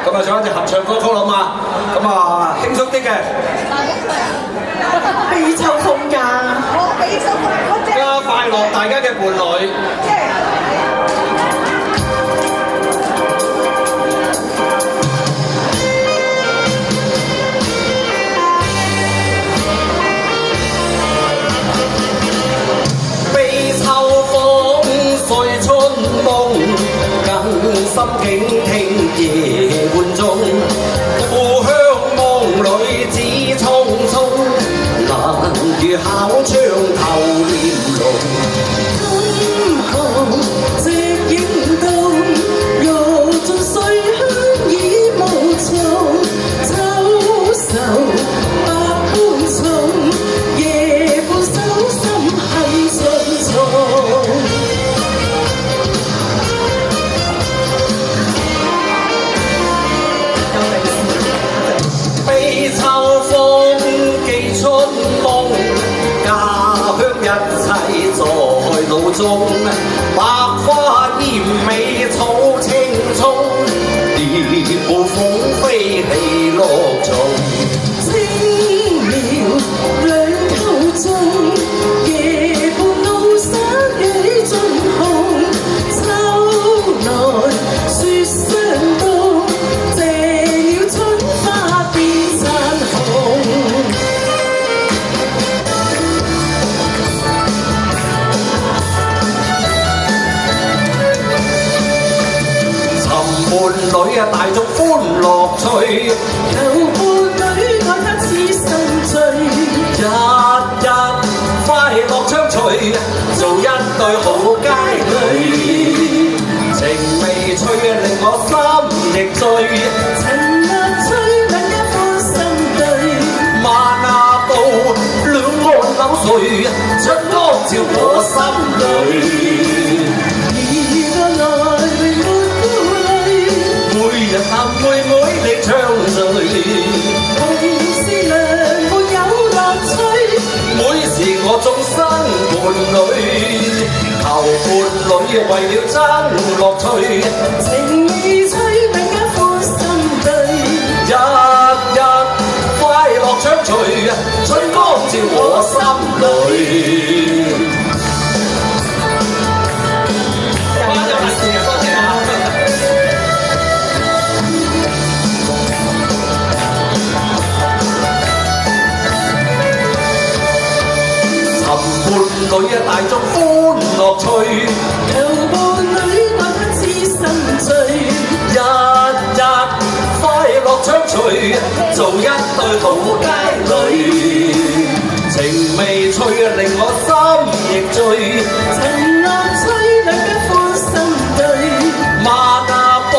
咁啊，唱一隻合唱歌曲啦嘛，咁啊輕鬆啲嘅。悲秋風㗎，悲秋風，加快樂大家嘅伴侶。悲秋風碎春夢，更深警聽夜半鐘。故鄉夢裏只匆匆，難如考窗頭簾籠。春紅夕影動，玉盡碎香已無從。秋愁百般重，夜半手心恨重重。悲秋風記春夢，家鄉一切在腦中。百花豔美草青蔥，蝶步鳳飛喜樂從。青苗兩溝中，夜半路山幾盡紅。秋來雪霜凍，謝了春花變殘紅。尋伴侶啊，大眾歡樂趣，有伴侶愛他痴心醉，日日快樂相隨，做一對好佳侶。情未吹令我心亦醉，情若吹兩家歡心對。萬亞步兩岸柳垂，春光照我心裏。如個來永沒顧慮，每日談妹妹的暢聚，同是良沒有樂趣。每時我終生伴侶，求伴侶為了爭樂趣，情未吹兩家歡心對。日日快樂相隨，春光照我心裏。伴侶啊，大眾歡樂趣，有伴侶愛他痴心醉，日日快樂相隨，做一對好佳侶。情未吹令我心亦醉，情若吹兩家歡心對。萬亞步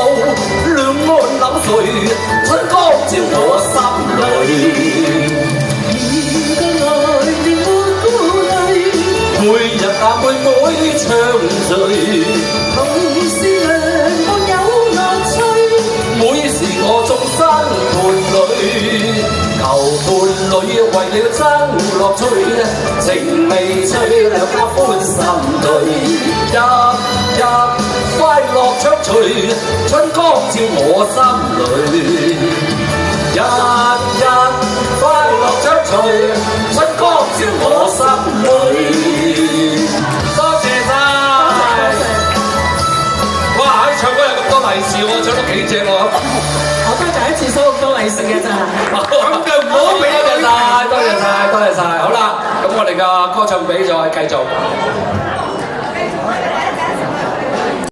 兩岸柳垂，春光照我心裏。每日啊妹妹暢聚，同是良沒有樂趣。每時我終生伴侶，求伴侶為了爭樂趣，情未吹兩家歡心對，日日快樂相隨，春光照我心裏。日日快樂相隨，春光照我心裏。多謝晒！哇！唱歌有咁多利是喎，唱得幾正喎！我都第一次收咁多利是嘅咋。咁就唔好俾多謝晒，多謝晒，多謝晒。好啦，咁我哋嘅歌唱比賽繼續。